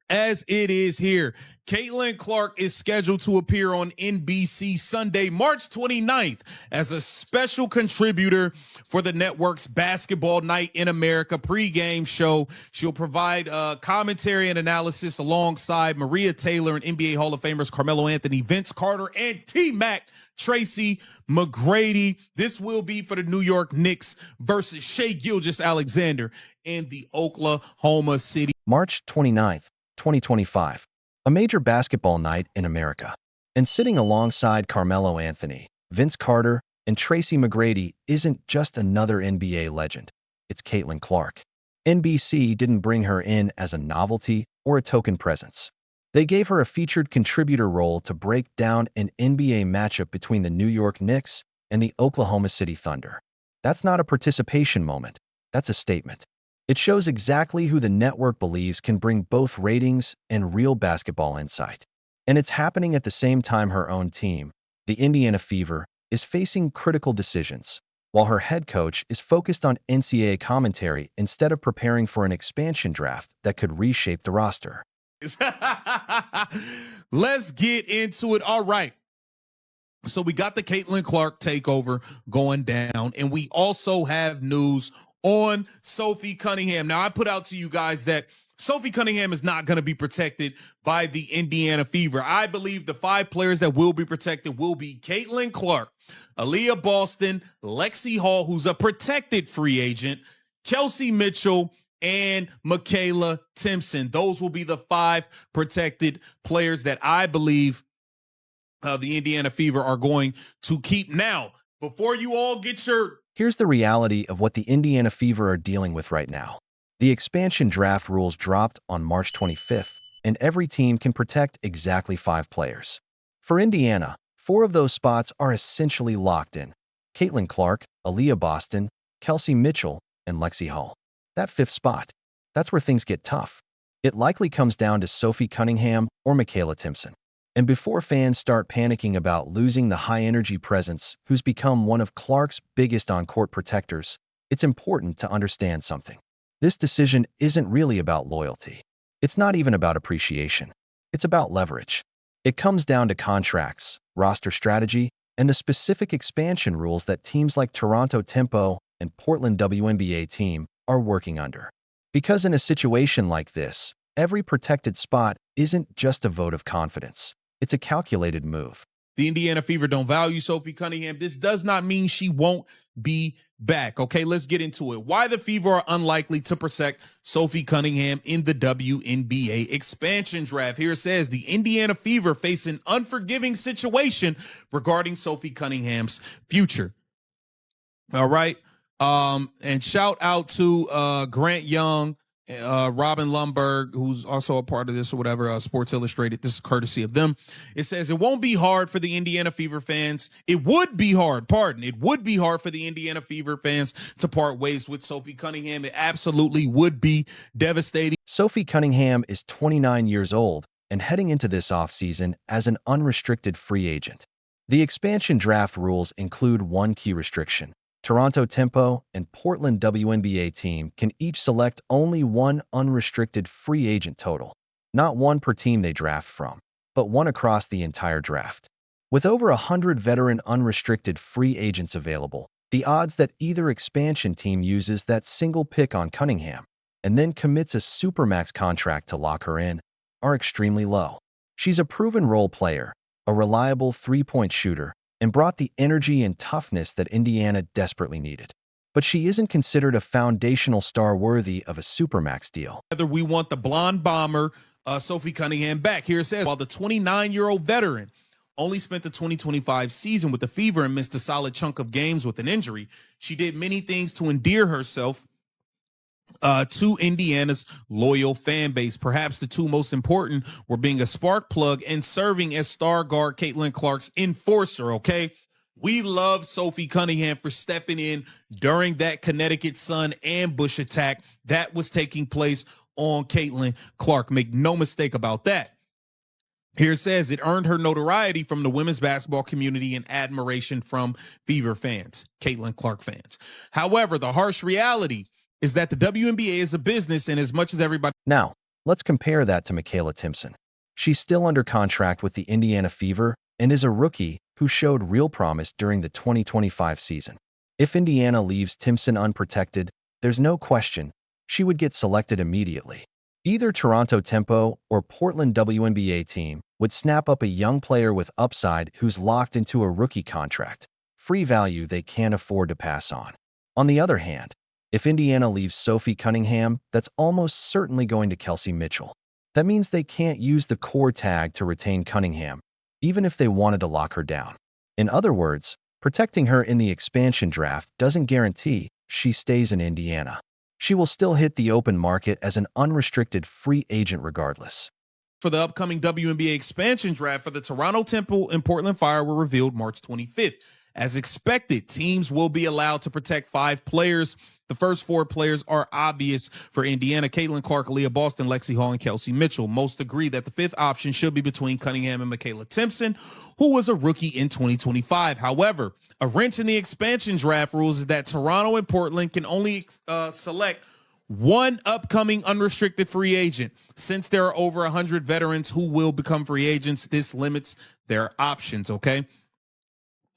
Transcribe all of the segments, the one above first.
as it is here. Caitlin Clark is scheduled to appear on NBC Sunday, March 29th, as a special contributor for the network's Basketball Night in America pregame show. She'll provide commentary and analysis alongside Maria Taylor and NBA Hall of Famers Carmelo Anthony, Vince Carter, and T-Mac Tracy McGrady. This will be for the New York Knicks versus Shai Gilgeous-Alexander in the Oklahoma City. March 29th, 2025, a major basketball night in America. And sitting alongside Carmelo Anthony, Vince Carter, and Tracy McGrady isn't just another NBA legend. It's Caitlin Clark. NBC didn't bring her in as a novelty or a token presence. They gave her a featured contributor role to break down an NBA matchup between the New York Knicks and the Oklahoma City Thunder. That's not a participation moment. That's a statement. It shows exactly who the network believes can bring both ratings and real basketball insight. And it's happening at the same time her own team, the Indiana Fever, is facing critical decisions, while her head coach is focused on NCAA commentary instead of preparing for an expansion draft that could reshape the roster. Let's get into it. All right. So we got the Caitlin Clark takeover going down, and we also have news on Sophie Cunningham. Now, I put out to you guys that Sophie Cunningham is not going to be protected by the Indiana Fever. I believe the 5 players that will be protected will be Caitlin Clark, Aaliyah Boston, Lexi Hall, who's a protected free agent, Kelsey Mitchell, and Michaela Timpson. Those will be the 5 protected players that I believe the Indiana Fever are going to keep. Now, before you all get your... Here's the reality of what the Indiana Fever are dealing with right now. The expansion draft rules dropped on March 25th, and every team can protect exactly 5 players. For Indiana, 4 of those spots are essentially locked in: Caitlin Clark, Aaliyah Boston, Kelsey Mitchell, and Lexi Hall. That 5th spot, that's where things get tough. It likely comes down to Sophie Cunningham or Michaela Timpson. And before fans start panicking about losing the high-energy presence who's become one of Clark's biggest on-court protectors, it's important to understand something. This decision isn't really about loyalty. It's not even about appreciation. It's about leverage. It comes down to contracts, roster strategy, and the specific expansion rules that teams like Toronto Tempo and Portland WNBA team are working under. Because in a situation like this, every protected spot isn't just a vote of confidence. It's a calculated move. The Indiana Fever don't value Sophie Cunningham. This does not mean she won't be back. Okay, let's get into it. Why the Fever are unlikely to protect Sophie Cunningham in the WNBA expansion draft. Here it says the Indiana Fever face an unforgiving situation regarding Sophie Cunningham's future. All right. And shout out to Grant Young, Robin Lundberg, who's also a part of this or whatever, Sports Illustrated. This is courtesy of them. It says it won't be hard for the Indiana Fever fans. It would be hard, It would be hard for the Indiana Fever fans to part ways with Sophie Cunningham. It absolutely would be devastating. Sophie Cunningham is 29 years old and heading into this offseason as an unrestricted free agent. The expansion draft rules include one key restriction. Toronto Tempo and Portland WNBA team can each select only one unrestricted free agent total, not one per team they draft from, but one across the entire draft. With over 100 veteran unrestricted free agents available, the odds that either expansion team uses that single pick on Cunningham and then commits a supermax contract to lock her in are extremely low. She's a proven role player, a reliable three-point shooter, and brought the energy and toughness that Indiana desperately needed. But she isn't considered a foundational star worthy of a supermax deal. Whether we want the blonde bomber, Sophie Cunningham, back. Here it says, while the 29-year-old veteran only spent the 2025 season with the Fever and missed a solid chunk of games with an injury, she did many things to endear herself to Indiana's loyal fan base. Perhaps the 2 most important were being a spark plug and serving as star guard Caitlin Clark's enforcer, okay? We love Sophie Cunningham for stepping in during that Connecticut Sun ambush attack that was taking place on Caitlin Clark. Make no mistake about that. Here it says it earned her notoriety from the women's basketball community and admiration from Fever fans, Caitlin Clark fans. However, the harsh reality is that the WNBA is a business, and as much as everybody... Now, Let's compare that to Michaela Timpson. She's still under contract with the Indiana Fever and is a rookie who showed real promise during the 2025 season. If Indiana leaves Timpson unprotected, there's no question she would get selected immediately. Either Toronto Tempo or Portland WNBA team would snap up a young player with upside who's locked into a rookie contract, free value they can't afford to pass on. On the other hand, if Indiana leaves Sophie Cunningham, that's almost certainly going to Kelsey Mitchell. That means they can't use the core tag to retain Cunningham, even if they wanted to lock her down. In other words, protecting her in the expansion draft doesn't guarantee she stays in Indiana. She will still hit the open market as an unrestricted free agent regardless. For the upcoming WNBA expansion draft for the Toronto Temple and Portland Fire were revealed March 25th. As expected, teams will be allowed to protect 5 players. The first 4 players are obvious for Indiana: Caitlin Clark, Leah Boston, Lexi Hall, and Kelsey Mitchell. Most agree that the 5th option should be between Cunningham and Michaela Timpson, who was a rookie in 2025. However, a wrench in the expansion draft rules is that Toronto and Portland can only select one upcoming unrestricted free agent. Since there are over 100 veterans who will become free agents, this limits their options, okay?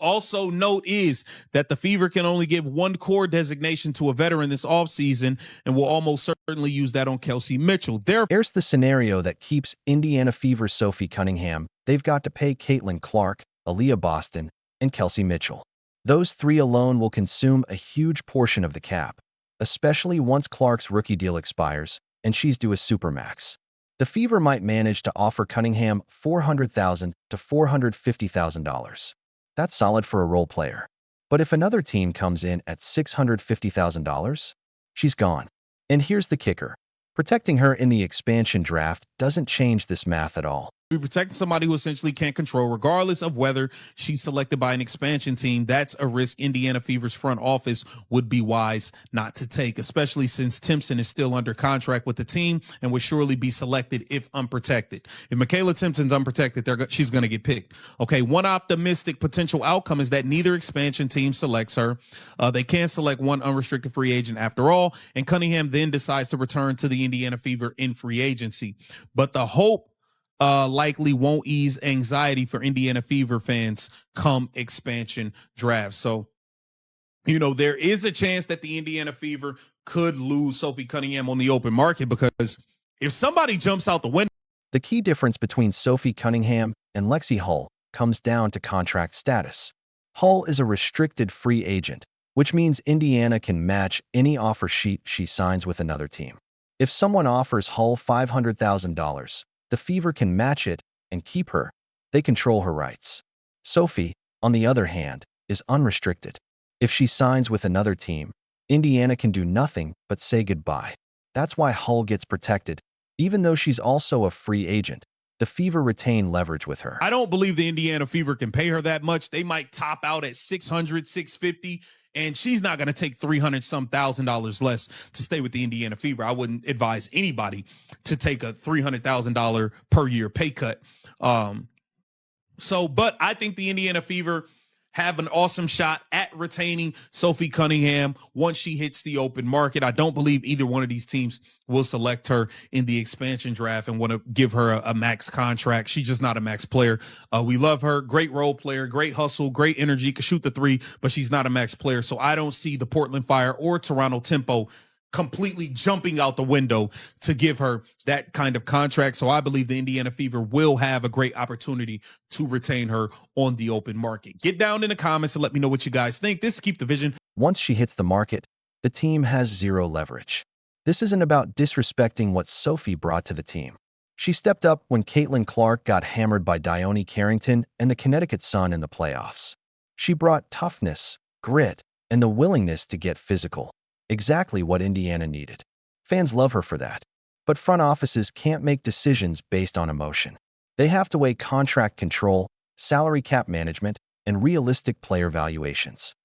Also, note is that the Fever can only give one core designation to a veteran this offseason and will almost certainly use that on Kelsey Mitchell. Here's the scenario that keeps Indiana Fever Sophie Cunningham. They've got to pay Caitlin Clark, Aaliyah Boston, and Kelsey Mitchell. Those 3 alone will consume a huge portion of the cap, especially once Clark's rookie deal expires and she's due a supermax. The Fever might manage to offer Cunningham $400,000 to $450,000. That's solid for a role player. But if another team comes in at $650,000, she's gone. And here's the kicker. Protecting her in the expansion draft doesn't change this math at all. We protect somebody who essentially can't control, regardless of whether she's selected by an expansion team. That's a risk Indiana Fever's front office would be wise not to take, especially since Timpson is still under contract with the team and would surely be selected if unprotected. If Michaela Timpson's unprotected, she's going to get picked. Okay, one optimistic potential outcome is that neither expansion team selects her. They can select one unrestricted free agent after all, and Cunningham then decides to return to the Indiana Fever in free agency. But the hope likely won't ease anxiety for Indiana Fever fans come expansion draft. So, there is a chance that the Indiana Fever could lose Sophie Cunningham on the open market, because if somebody jumps out the window. The key difference between Sophie Cunningham and Lexi Hull comes down to contract status. Hull is a restricted free agent, which means Indiana can match any offer sheet she signs with another team. If someone offers Hull $500,000, the Fever can match it and keep her. They control her rights. Sophie, on the other hand, is unrestricted. If she signs with another team, Indiana can do nothing but say goodbye. That's why Hull gets protected. Even though she's also a free agent, the Fever retain leverage with her. I don't believe the Indiana Fever can pay her that much. They might top out at $600, $650. And she's not going to take $300,000 less to stay with the Indiana Fever. I wouldn't advise anybody to take a $300,000 per year pay cut. But I think the Indiana Fever have an awesome shot at retaining Sophie Cunningham once she hits the open market. I don't believe either one of these teams will select her in the expansion draft and want to give her a max contract. She's just not a max player. We love her. Great role player, great hustle, great energy, can shoot the 3, but she's not a max player. So I don't see the Portland Fire or Toronto Tempo completely jumping out the window to give her that kind of contract. So I believe the Indiana Fever will have a great opportunity to retain her on the open market. Get down in the comments and let me know what you guys think. This is Keep the Vision. Once she hits the market, the team has zero leverage. This isn't about disrespecting what Sophie brought to the team. She stepped up when Caitlin Clark got hammered by Dione Carrington and the Connecticut Sun in the playoffs. She brought toughness, grit, and the willingness to get physical. Exactly what Indiana needed. Fans love her for that. But front offices can't make decisions based on emotion. They have to weigh contract control, salary cap management, and realistic player valuations.